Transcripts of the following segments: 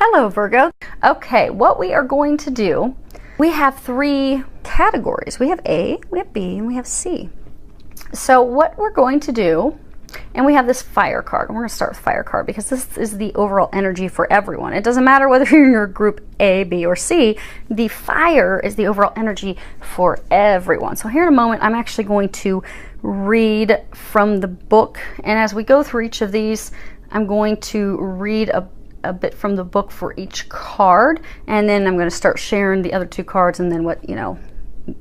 Hello, Virgo. Okay, what we are going to do, we have three categories. We have A, we have B, and we have C. So what we're going to do, and we have this fire card. We're going to start with fire card because this is the overall energy for everyone. It doesn't matter whether you're in your group A, B, or C. The fire is the overall energy for everyone. So here in a moment, I'm actually going to read from the book. And as we go through each of these, I'm going to read a bit from the book for each card. And then I'm going to start sharing the other two cards and then what, the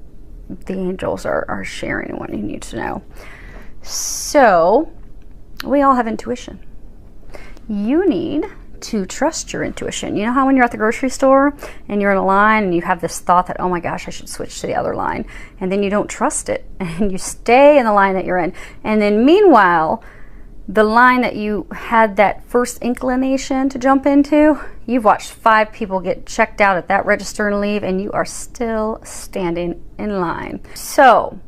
angels are sharing and what you need to know. So we all have intuition. You need to trust your intuition. You know how when you're at the grocery store and you're in a line and you have this thought that, oh my gosh, I should switch to the other line. And then you don't trust it and you stay in the line that you're in. And then meanwhile, the line that you had that first inclination to jump into, you've watched 5 people get checked out at that register and leave, and you are still standing in line. So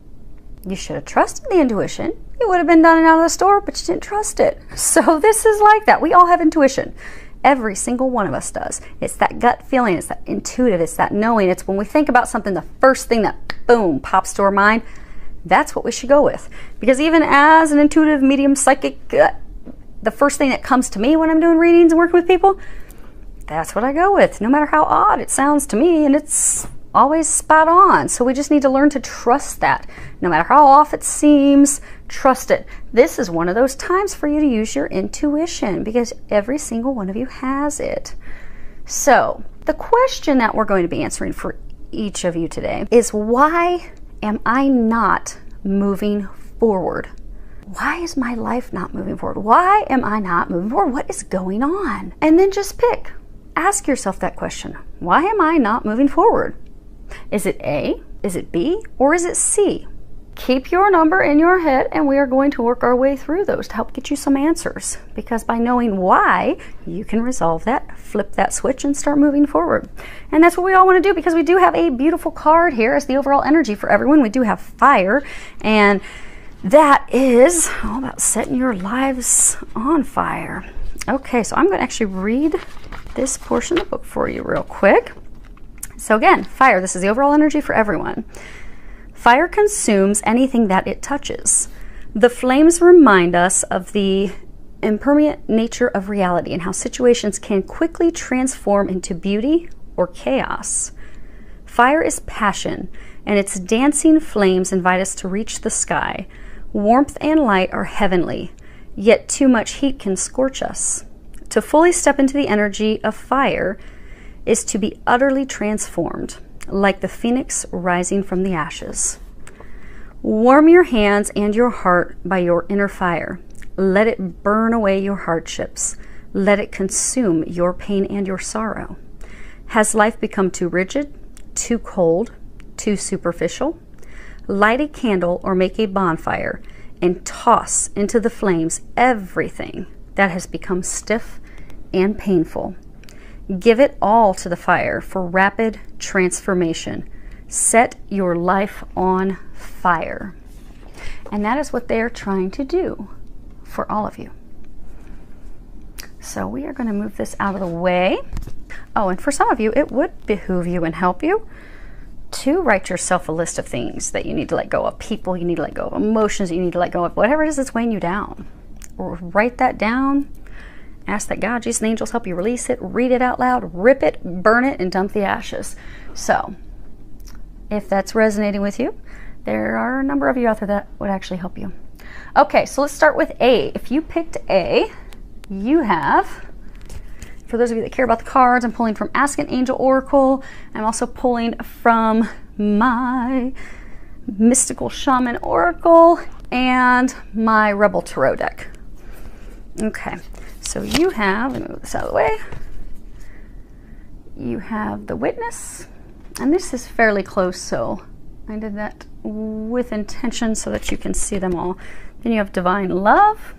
you should have trusted the intuition. You would have been done and out of the store, but you didn't trust it. So this is like that. We all have intuition. Every single one of us does. It's that gut feeling. It's that intuitive. It's that knowing. It's when we think about something, the first thing that, boom, pops to our mind. That's what we should go with. Because even as an intuitive, medium, psychic, the first thing that comes to me when I'm doing readings and working with people, that's what I go with. No matter how odd it sounds to me, and it's always spot on. So we just need to learn to trust that. No matter how off it seems, trust it. This is one of those times for you to use your intuition because every single one of you has it. So the question that we're going to be answering for each of you today is, why am I not moving forward? Why is my life not moving forward? Why am I not moving forward? What is going on? And then just pick. Ask yourself that question. Why am I not moving forward? Is it A? Is it B? Or is it C? Keep your number in your head and we are going to work our way through those to help get you some answers. Because by knowing why, you can resolve that, flip that switch, and start moving forward. And that's what we all want to do because we do have a beautiful card here as the overall energy for everyone. We do have fire, and that is all about setting your lives on fire. Okay, so I'm going to actually read this portion of the book for you real quick. So again, fire, this is the overall energy for everyone. Fire consumes anything that it touches. The flames remind us of the impermanent nature of reality and how situations can quickly transform into beauty or chaos. Fire is passion, and its dancing flames invite us to reach the sky. Warmth and light are heavenly, yet too much heat can scorch us. To fully step into the energy of fire is to be utterly transformed, like the phoenix rising from the ashes. Warm your hands and your heart by your inner fire. Let it burn away your hardships. Let it consume your pain and your sorrow. Has life become too rigid, too cold, too superficial? Light a candle or make a bonfire and toss into the flames everything that has become stiff and painful. Give it all to the fire for rapid transformation. Set your life on fire. And that is what they are trying to do for all of you. So we are going to move this out of the way. Oh, and for some of you, it would behoove you and help you to write yourself a list of things that you need to let go of, people you need to let go of, emotions you need to let go of, whatever it is that's weighing you down. Or write that down. Ask that God, Jesus, and angels help you release it, read it out loud, rip it, burn it, and dump the ashes. So, if that's resonating with you, there are a number of you out there that would actually help you. Okay, so let's start with A. If you picked A, you have, for those of you that care about the cards, I'm pulling from Ask an Angel Oracle. I'm also pulling from my Mystical Shaman Oracle and my Rebel Tarot deck. Okay. So you have, let me move this out of the way. You have the Witness, and this is fairly close, so I did that with intention so that you can see them all. Then you have Divine Love,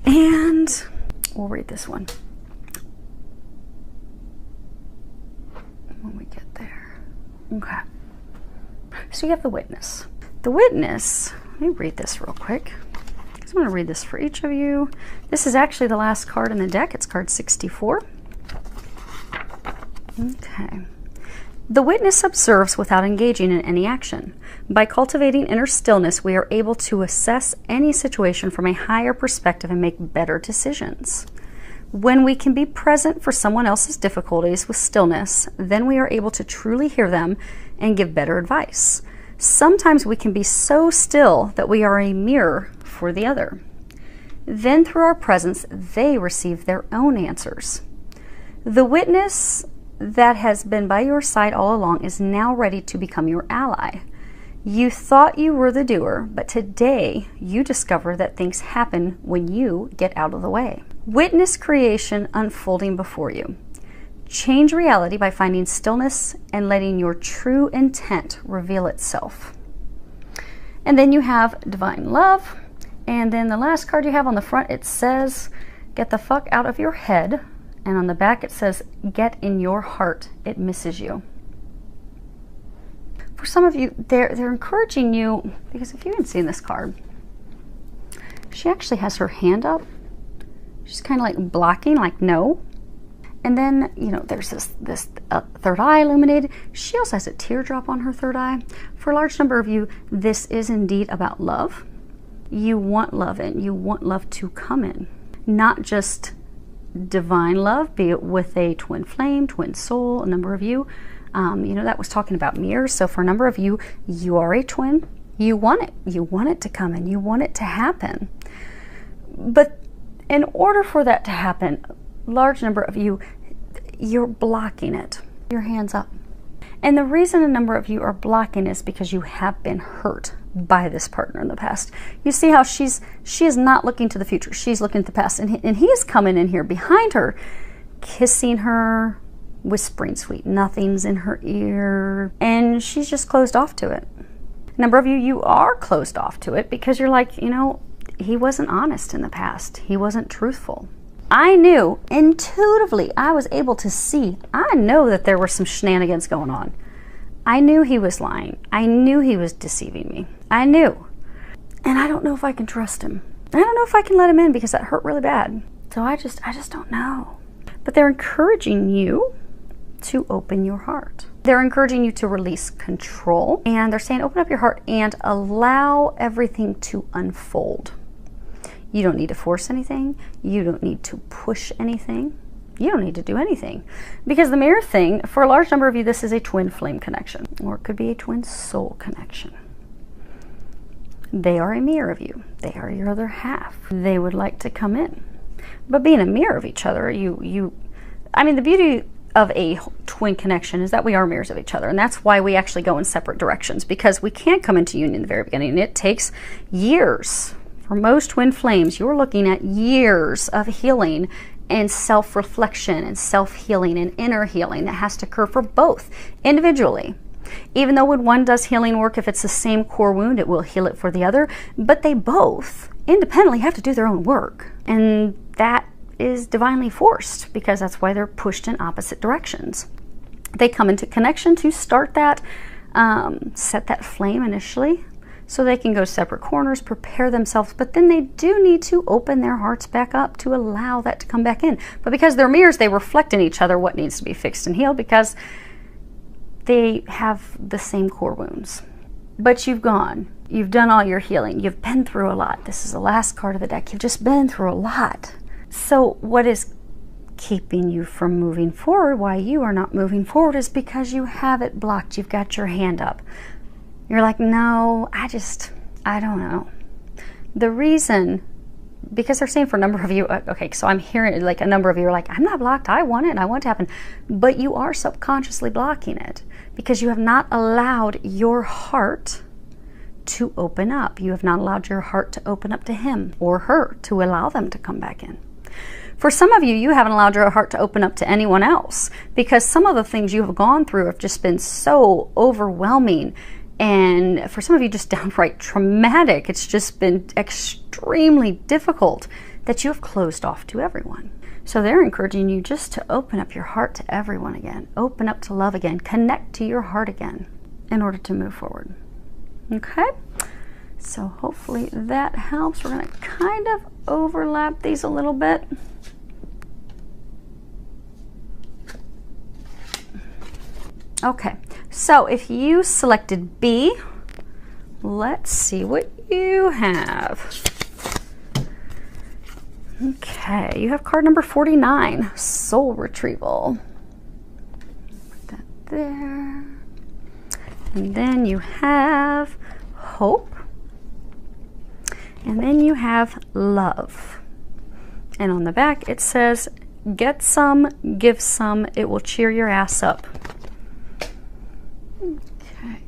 and we'll read this one when we get there. Okay. So you have the Witness. The Witness, let me read this real quick. I'm going to read this for each of you. This is actually the last card in the deck. It's card 64. Okay. The witness observes without engaging in any action. By cultivating inner stillness, we are able to assess any situation from a higher perspective and make better decisions. When we can be present for someone else's difficulties with stillness, then we are able to truly hear them and give better advice. Sometimes we can be so still that we are a mirror for the other. Then through our presence, they receive their own answers. The witness that has been by your side all along is now ready to become your ally. You thought you were the doer, but today you discover that things happen when you get out of the way. Witness creation unfolding before you. Change reality by finding stillness and letting your true intent reveal itself. And then you have divine love. And then the last card you have on the front, it says, get the fuck out of your head. And on the back it says, get in your heart, it misses you. For some of you, they're encouraging you, because if you haven't seen this card, she actually has her hand up. She's kind of like blocking, like no. And then, you know, there's this third eye illuminated. She also has a teardrop on her third eye. For a large number of you, this is indeed about love. You want love in. You want love to come in. Not just divine love, be it with a twin flame, twin soul. A number of you, you know, that was talking about mirrors. So for a number of you, you are a twin. You want it. You want it to come in. You want it to happen. But in order for that to happen, large number of you, you're blocking it. Your hands up. And the reason a number of you are blocking is because you have been hurt by this partner in the past. You see how she is not looking to the future. She's looking at the past. And he is coming in here behind her, kissing her, whispering sweet nothings in her ear. And she's just closed off to it. A number of you, you are closed off to it because you're like, you know, he wasn't honest in the past. He wasn't truthful. I knew intuitively, I was able to see, I know that there were some shenanigans going on. I knew he was lying. I knew he was deceiving me. I knew. And I don't know if I can trust him. I don't know if I can let him in because that hurt really bad. So I just don't know. But they're encouraging you to open your heart. They're encouraging you to release control. And they're saying open up your heart and allow everything to unfold. You don't need to force anything. You don't need to push anything. You don't need to do anything. Because the mirror thing, for a large number of you, this is a twin flame connection. Or it could be a twin soul connection. They are a mirror of you. They are your other half. They would like to come in. But being a mirror of each other, I mean, the beauty of a twin connection is that we are mirrors of each other. And that's why we actually go in separate directions. Because we can't come into union in the very beginning. It takes years. For most twin flames, you're looking at years of healing and self-reflection and self-healing and inner healing that has to occur for both individually. Even though when one does healing work, if it's the same core wound, it will heal it for the other. But they both independently have to do their own work. And that is divinely forced because that's why they're pushed in opposite directions. They come into connection to start that, set that flame initially, so they can go separate corners, prepare themselves, but then they do need to open their hearts back up to allow that to come back in. But because they're mirrors, they reflect in each other what needs to be fixed and healed because they have the same core wounds. But you've done all your healing, you've been through a lot. This is the last card of the deck. You've just been through a lot. So what is keeping you from moving forward, why you are not moving forward, is because you have it blocked. You've got your hand up. You're like, no, I don't know. The reason, because they're saying for a number of you, okay, so I'm hearing like a number of you are like, I'm not blocked, I want it and I want it to happen. But you are subconsciously blocking it because you have not allowed your heart to open up. You have not allowed your heart to open up to him or her to allow them to come back in. For some of you, you haven't allowed your heart to open up to anyone else because some of the things you have gone through have just been so overwhelming. And for some of you, just downright traumatic. It's just been extremely difficult that you have closed off to everyone. So they're encouraging you just to open up your heart to everyone again. Open up to love again. Connect to your heart again in order to move forward. Okay? So hopefully that helps. We're going to kind of overlap these a little bit. Okay, so if you selected B, let's see what you have. Okay, you have card number 49, Soul Retrieval. Put that there. And then you have Hope. And then you have Love. And on the back it says, get some, give some, it will cheer your ass up. Okay.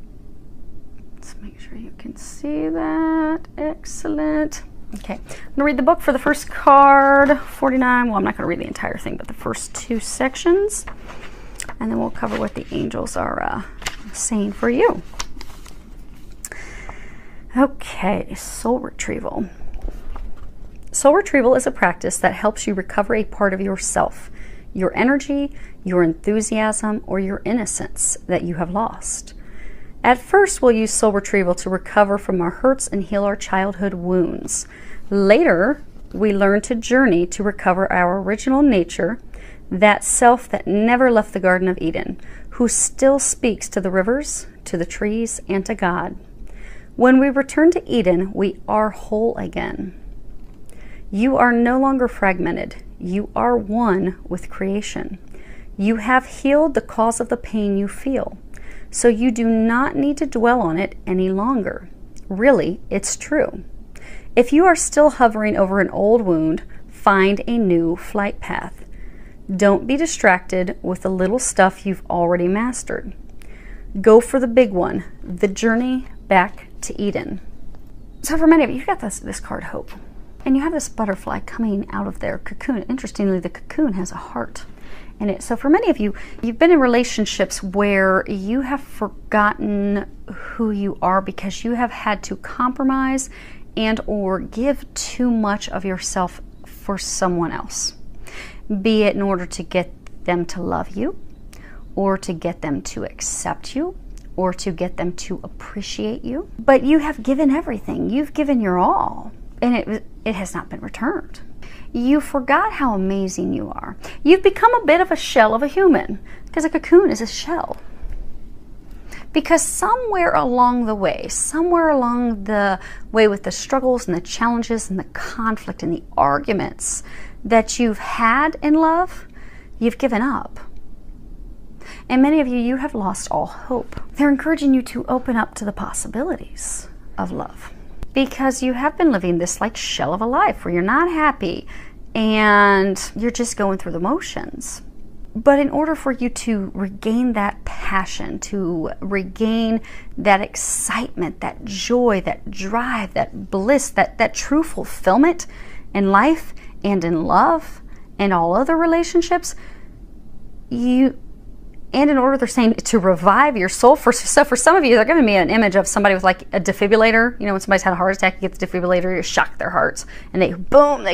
Let's make sure you can see that. Excellent. Okay. I'm going to read the book for the first card, 49. Well, I'm not going to read the entire thing, but the first 2 sections. And then we'll cover what the angels are saying for you. Okay, soul retrieval. Soul retrieval is a practice that helps you recover a part of yourself, your energy, your enthusiasm, or your innocence that you have lost. At first, we'll use soul retrieval to recover from our hurts and heal our childhood wounds. Later, we learn to journey to recover our original nature, that self that never left the Garden of Eden, who still speaks to the rivers, to the trees, and to God. When we return to Eden, we are whole again. You are no longer fragmented. You are one with creation. You have healed the cause of the pain you feel, so you do not need to dwell on it any longer. Really, it's true. If you are still hovering over an old wound, find a new flight path. Don't be distracted with the little stuff you've already mastered. Go for the big one, the journey back to Eden. So for many of you, you've got this card, Hope. And you have this butterfly coming out of their cocoon. Interestingly, the cocoon has a heart in it. So for many of you, you've been in relationships where you have forgotten who you are because you have had to compromise and or give too much of yourself for someone else. Be it in order to get them to love you, or to get them to accept you, or to get them to appreciate you. But you have given everything. You've given your all, and it has not been returned. You forgot how amazing you are. You've become a bit of a shell of a human, because a cocoon is a shell. Because somewhere along the way with the struggles and the challenges and the conflict and the arguments that you've had in love, you've given up. And many of you, you have lost all hope. They're encouraging you to open up to the possibilities of love, because you have been living this like shell of a life where you're not happy and you're just going through the motions. But in order for you to regain that passion, to regain that excitement, that joy, that drive, that bliss, that true fulfillment in life and in love and all other relationships, and in order, they're saying, to revive your soul. So for some of you, they're giving me an image of somebody with like a defibrillator. You know, when somebody's had a heart attack, you get the defibrillator, you shock their hearts, and they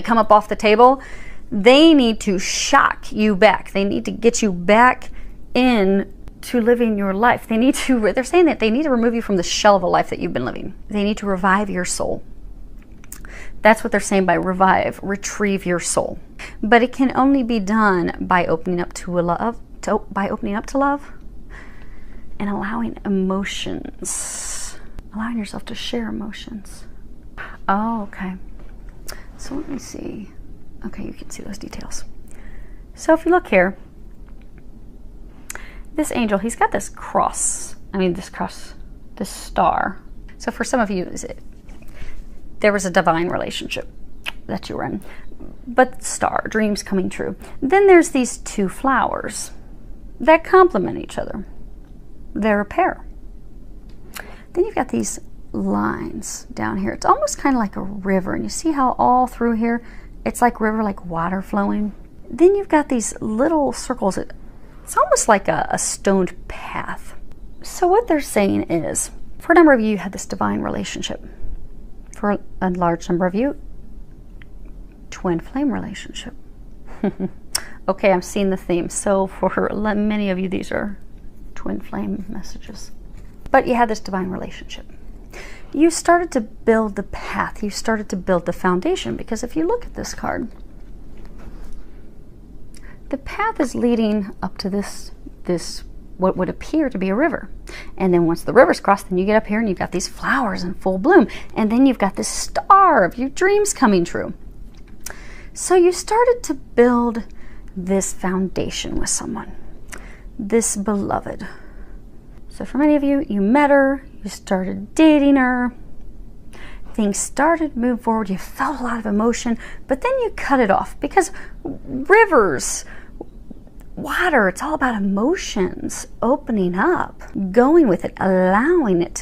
come up off the table. They need to shock you back. They need to get you back in to living your life. They're saying that they need to remove you from the shell of a life that you've been living. They need to revive your soul. That's what they're saying by retrieve your soul. But it can only be done by opening up to love. By opening up to love and allowing emotions, allowing yourself to share emotions. Oh, okay. So let me see. Okay, you can see those details. So if you look here, this angel, he's got this cross. This star. So for some of you, there was a divine relationship that you were in, but star, dreams coming true. Then there's these 2 flowers that complement each other. They're a pair. Then you've got these lines down here. It's almost kind of like a river, and you see how all through here it's like river, like water flowing. Then you've got these little circles. It's almost like a stoned path. So what they're saying is, for a number of you, you had this divine relationship. For a large number of you, twin flame relationship. Okay, I'm seeing the theme. So for many of you, these are twin flame messages. But you had this divine relationship. you started to build the path. You started to build the foundation, because if you look at this card, the path is leading up to this what would appear to be a river. And then once the river's crossed, then you get up here and you've got these flowers in full bloom. And then you've got this star of your dreams coming true. So you started to build this foundation with someone, this beloved. So for many of you, you met her, you started dating her, things started to move forward, you felt a lot of emotion, but then you cut it off, because rivers, water, it's all about emotions, opening up, going with it, allowing it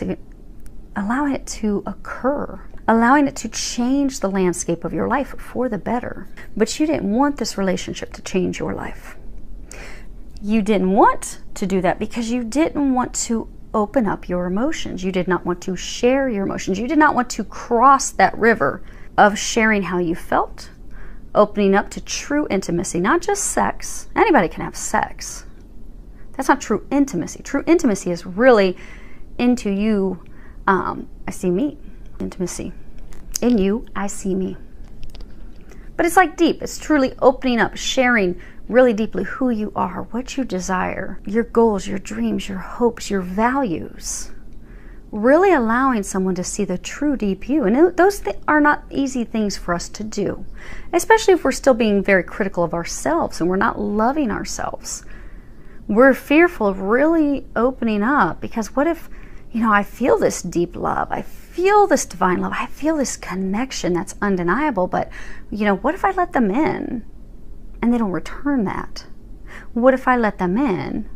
to occur, allowing it to change the landscape of your life for the better. But you didn't want this relationship to change your life. You didn't want to do that because you didn't want to open up your emotions. You did not want to share your emotions. You did not want to cross that river of sharing how you felt, opening up to true intimacy, not just sex. Anybody can have sex. That's not true intimacy. True intimacy is really into you, I see me. Intimacy. In you, I see me. But it's like deep. It's truly opening up, sharing really deeply who you are, what you desire, your goals, your dreams, your hopes, your values. Really allowing someone to see the true deep you. And those are not easy things for us to do, especially if we're still being very critical of ourselves and we're not loving ourselves. We're fearful of really opening up, because what if, I feel this deep love, I feel this divine love, I feel this connection that's undeniable, but what if I let them in and they don't return that? What if I let them in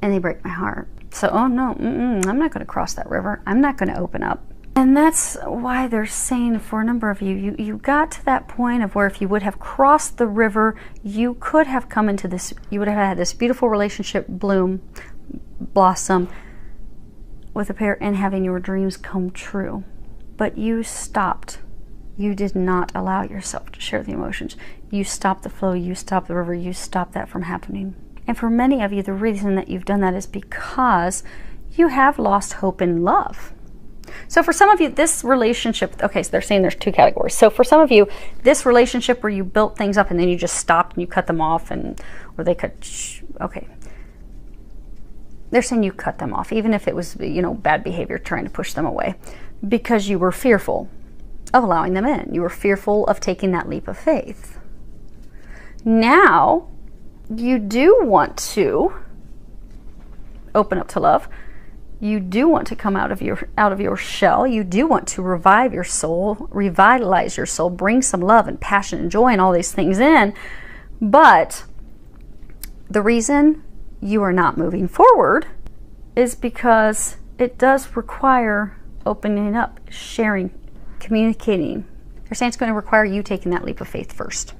and they break my heart? So, oh no, I'm not going to cross that river. I'm not going to open up. And that's why they're saying, for a number of you got to that point of where if you would have crossed the river, you could have come into this, you would have had this beautiful relationship blossom with a pair and having your dreams come true. But you stopped. You did not allow yourself to share the emotions. You stopped the flow, you stopped the river, you stopped that from happening. And for many of you, the reason that you've done that is because you have lost hope in love. So for some of you, this relationship, okay, so they're saying there's two categories. So for some of you, this relationship where you built things up and then you just stopped and you cut them off, or they cut, okay. They're saying you cut them off, even if it was, bad behavior, trying to push them away, because you were fearful of allowing them in. You were fearful of taking that leap of faith. Now, you do want to open up to love. You do want to come out of your shell. You do want to revive your soul, revitalize your soul, bring some love and passion and joy and all these things in. But the reason you are not moving forward is because it does require opening up, sharing, communicating. They're saying it's going to require you taking that leap of faith first.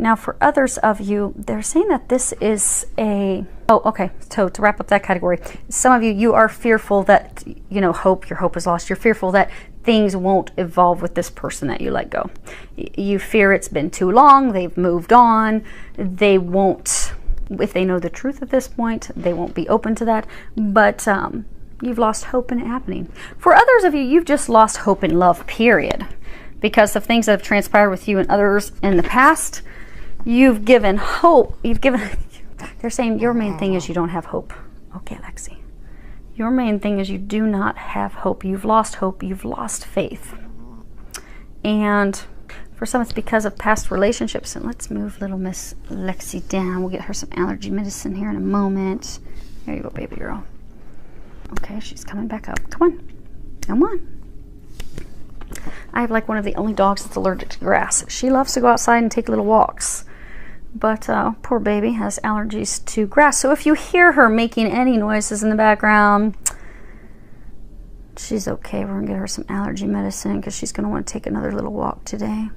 Now, for others of you, they're saying that this is a... Oh, okay. So to wrap up that category, some of you, you are fearful that, your hope is lost. You're fearful that things won't evolve with this person that you let go. You fear it's been too long. They've moved on. They won't, if they know the truth at this point, they won't be open to that. But you've lost hope in it happening. For others of you, you've just lost hope in love, period. Because of things that have transpired with you and others in the past. You've given hope. They're saying your main thing is you don't have hope. Okay, Lexi. Your main thing is you do not have hope. You've lost hope. You've lost faith. And for some, it's because of past relationships. And let's move little Miss Lexi down. We'll get her some allergy medicine here in a moment. There you go, baby girl. Okay, she's coming back up. Come on. Come on. I have like one of the only dogs that's allergic to grass. She loves to go outside and take little walks. But poor baby has allergies to grass. So if you hear her making any noises in the background, she's okay. We're going to get her some allergy medicine because she's going to want to take another little walk today.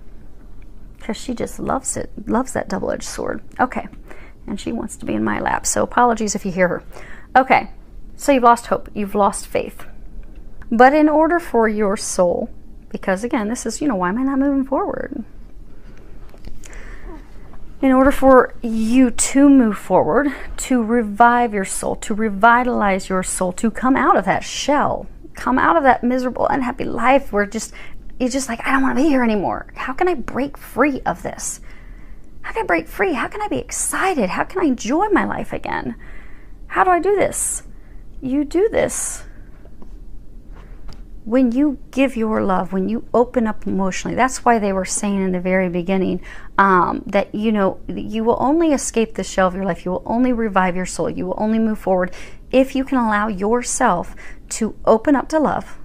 Because she just loves it. Loves that double-edged sword. Okay. And she wants to be in my lap. So apologies if you hear her. Okay. So you've lost hope. You've lost faith. But in order for your soul... Because again, this is, why am I not moving forward? In order for you to move forward, to revive your soul, to revitalize your soul, to come out of that shell, come out of that miserable, unhappy life where you're just like, I don't want to be here anymore. How can I break free of this? How can I break free? How can I be excited? How can I enjoy my life again? How do I do this? You do this when you give your love, when you open up emotionally. That's why they were saying in the very beginning that, you know, you will only escape the shell of your life. You will only revive your soul. You will only move forward if you can allow yourself to open up to love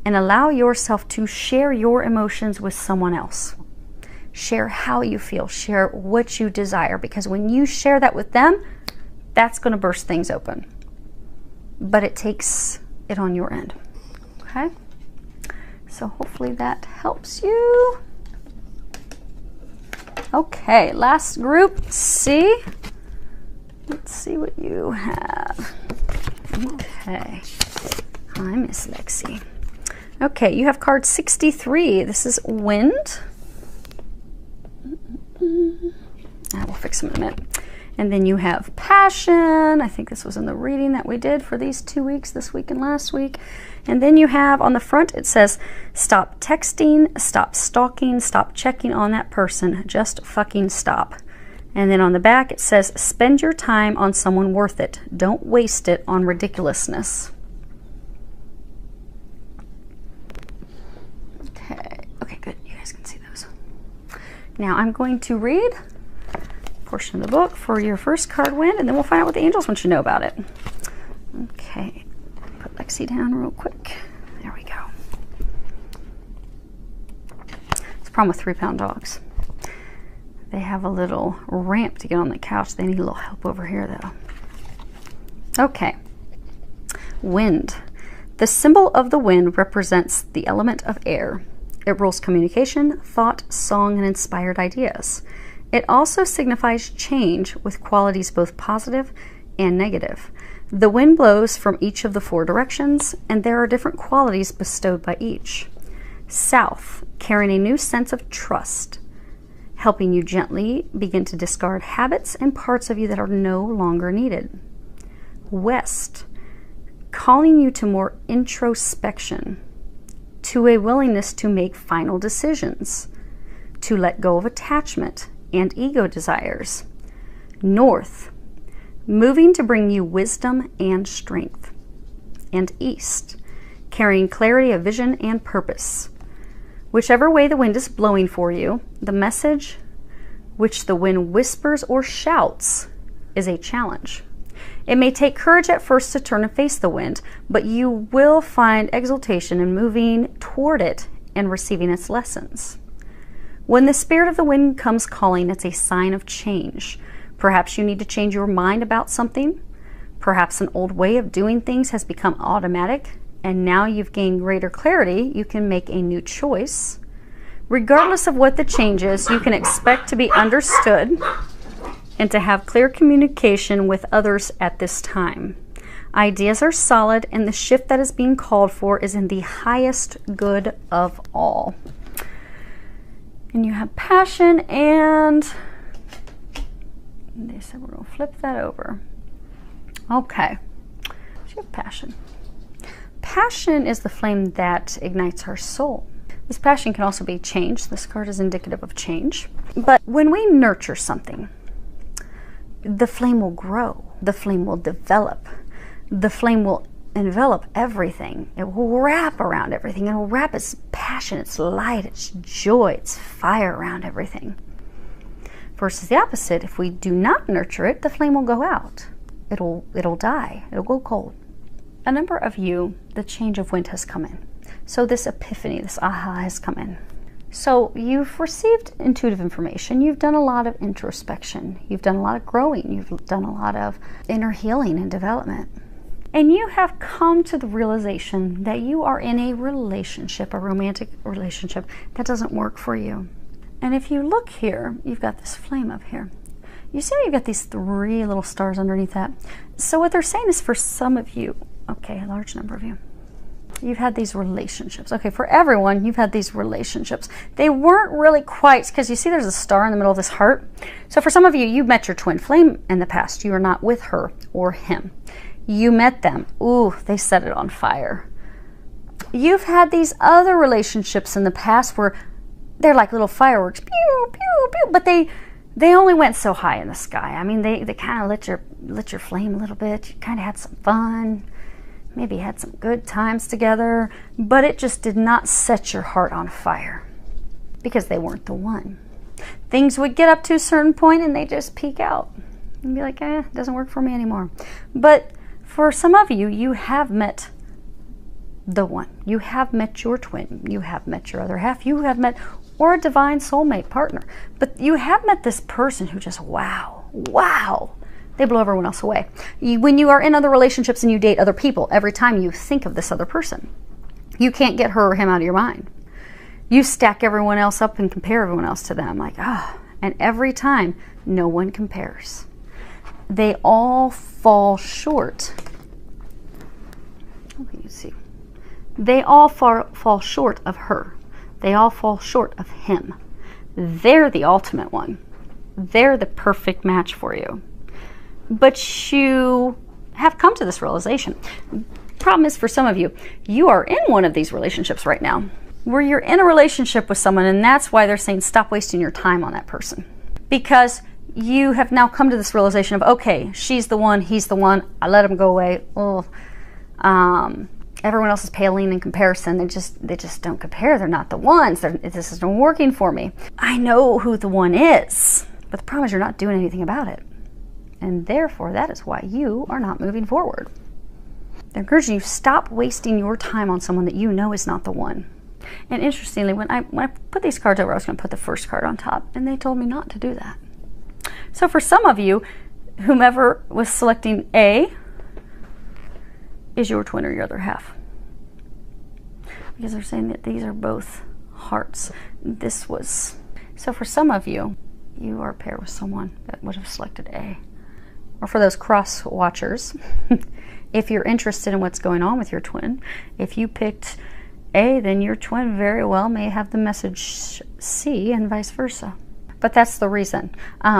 and allow yourself to share your emotions with someone else. Share how you feel, share what you desire, because when you share that with them, that's going to burst things open. But it takes it on your end. Okay? So hopefully that helps you. Okay, last group, C. Let's see what you have. Okay. Hi, Miss Lexi. Okay, you have card 63. This is wind. We'll fix them in a minute. And then you have passion. I think this was in the reading that we did for these 2 weeks, this week and last week. And then you have on the front, it says, stop texting, stop stalking, stop checking on that person. Just fucking stop. And then on the back, it says, spend your time on someone worth it. Don't waste it on ridiculousness. Okay, good. You guys can see those. Now I'm going to read a portion of the book for your first card, wind, and then we'll find out what the angels want you to know about it. Okay, put Lexi down real quick. There we go. It's a problem with 3-pound dogs. They have a little ramp to get on the couch. They need a little help over here, though. Okay. Wind. The symbol of the wind represents the element of air. It rules communication, thought, song, and inspired ideas. It also signifies change with qualities both positive and negative. The wind blows from each of the 4 directions, and there are different qualities bestowed by each. South, carrying a new sense of trust, helping you gently begin to discard habits and parts of you that are no longer needed. West, calling you to more introspection, to a willingness to make final decisions, to let go of attachment and ego desires. North, moving to bring you wisdom and strength. And East, carrying clarity of vision and purpose. Whichever way the wind is blowing for you, the message which the wind whispers or shouts is a challenge. It may take courage at first to turn and face the wind, but you will find exultation in moving toward it and receiving its lessons. When the spirit of the wind comes calling, it's a sign of change. Perhaps you need to change your mind about something. Perhaps an old way of doing things has become automatic, and now you've gained greater clarity. You can make a new choice. Regardless of what the change is, you can expect to be understood and to have clear communication with others at this time. Ideas are solid, and the shift that is being called for is in the highest good of all. And you have passion, and they said we're going to flip that over. Okay, so you have passion. Passion is the flame that ignites our soul. This passion can also be change. This card is indicative of change. But when we nurture something, the flame will grow. The flame will develop. The flame will envelop everything. It will wrap around everything. It will wrap its passion, its light, its joy, its fire around everything. Versus the opposite, if we do not nurture it, the flame will go out. It'll die. It'll go cold. A number of you, the change of wind has come in. So this epiphany, this aha has come in. So you've received intuitive information. You've done a lot of introspection. You've done a lot of growing. You've done a lot of inner healing and development. And you have come to the realization that you are in a relationship, a romantic relationship, that doesn't work for you. And if you look here, you've got this flame up here. You see how you've got these 3 little stars underneath that? So what they're saying is for some of you, okay, a large number of you, you've had these relationships. Okay, for everyone, you've had these relationships. They weren't really quite, because you see there's a star in the middle of this heart. So for some of you, you met your twin flame in the past. You were not with her or him. You met them. Ooh, they set it on fire. You've had these other relationships in the past where they're like little fireworks, pew, pew, pew, but they only went so high in the sky. I mean, they kind of lit your flame a little bit. You kind of had some fun, maybe had some good times together, but it just did not set your heart on fire because they weren't the one. Things would get up to a certain point and they just peak out and be like, it doesn't work for me anymore. But for some of you, you have met the one. You have met your twin. You have met your other half. You have met, or a divine soulmate partner. But you have met this person who just, wow, they blow everyone else away. When you are in other relationships and you date other people, every time you think of this other person, you can't get her or him out of your mind. You stack everyone else up and compare everyone else to them. Like, and every time, no one compares. They all fall short. You see. They all fall short of her. They all fall short of him. They're the ultimate one. They're the perfect match for you. But you have come to this realization. Problem is, for some of you, you are in one of these relationships right now, where you're in a relationship with someone, and that's why they're saying stop wasting your time on that person. Because you have now come to this realization of, okay, she's the one, he's the one, I let him go away. Everyone else is paling in comparison. They just don't compare. They're not the ones. This isn't working for me. I know who the one is, but the problem is you're not doing anything about it. And therefore, that is why you are not moving forward. They're encouraging you, stop wasting your time on someone that you know is not the one. And interestingly, when I put these cards over, I was going to put the first card on top, and they told me not to do that. So for some of you, whomever was selecting A is your twin or your other half. Because they're saying that these are both hearts. So for some of you, you are paired with someone that would have selected A. Or for those cross watchers, if you're interested in what's going on with your twin, if you picked A, then your twin very well may have the message C and vice versa. But that's the reason.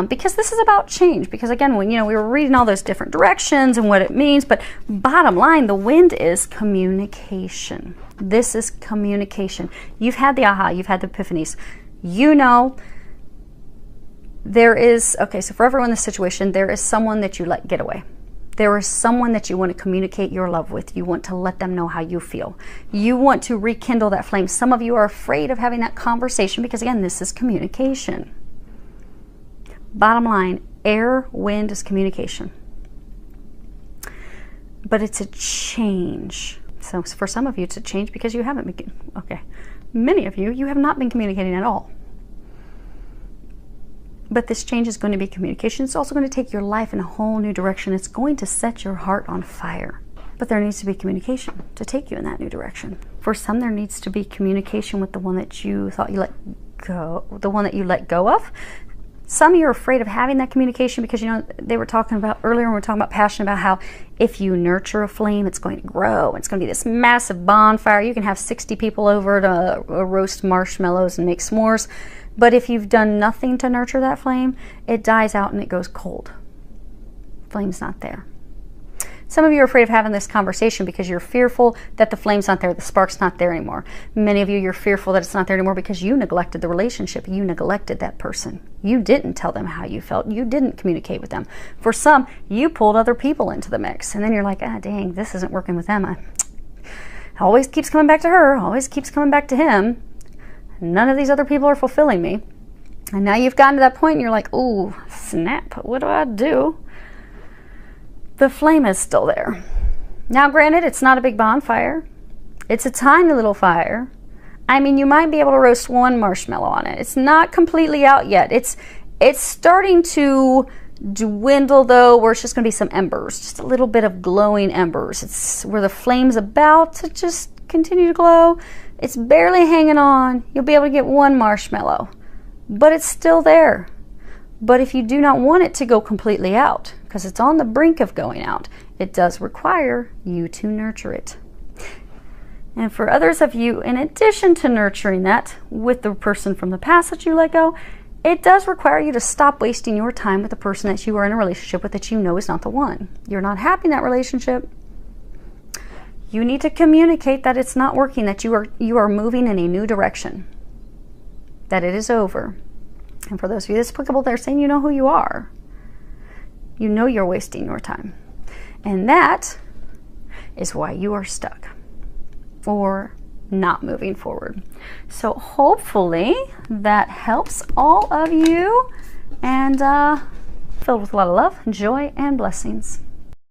Because this is about change. Because again, when we were reading all those different directions and what it means, but bottom line, the wind is communication. This is communication. You've had the aha, you've had the epiphanies. There is, okay, so for everyone in this situation, there is someone that you let get away. There is someone that you want to communicate your love with. You want to let them know how you feel. You want to rekindle that flame. Some of you are afraid of having that conversation because, again, this is communication. Bottom line, air, wind is communication. But it's a change. So for some of you, it's a change because you haven't been, okay. Many of you, you have not been communicating at all. But this change is going to be communication. It's also going to take your life in a whole new direction. It's going to set your heart on fire. But there needs to be communication to take you in that new direction. For some, there needs to be communication with the one that you thought you let go, the one that you let go of. Some of you are afraid of having that communication because, they were talking about earlier when we were talking about passion, about how if you nurture a flame, it's going to grow. It's going to be this massive bonfire. You can have 60 people over to roast marshmallows and make s'mores. But if you've done nothing to nurture that flame, it dies out and it goes cold. Flame's not there. Some of you are afraid of having this conversation because you're fearful that the flame's not there, the spark's not there anymore. Many of you, you're fearful that it's not there anymore because you neglected the relationship. You neglected that person. You didn't tell them how you felt. You didn't communicate with them. For some, you pulled other people into the mix. And then you're like, dang, this isn't working with them. Always keeps coming back to her, always keeps coming back to him. None of these other people are fulfilling me. And now you've gotten to that point and you're like, ooh, snap, what do? The flame is still there. Now, granted, it's not a big bonfire. It's a tiny little fire. I mean, you might be able to roast one marshmallow on it. It's not completely out yet. It's starting to dwindle, though, where it's just going to be some embers, just a little bit of glowing embers. It's where the flame's about to just continue to glow. It's barely hanging on. You'll be able to get one marshmallow, but it's still there. But if you do not want it to go completely out, because it's on the brink of going out, it does require you to nurture it. And for others of you, in addition to nurturing that with the person from the past that you let go, it does require you to stop wasting your time with the person that you are in a relationship with that you know is not the one. You're not happy in that relationship. You need to communicate that it's not working, that you are moving in a new direction, that it is over. And for those of you that's applicable, they're saying you know who you are. You know you're wasting your time. And that is why you are stuck or not moving forward. So hopefully that helps all of you, and filled with a lot of love, joy, and blessings.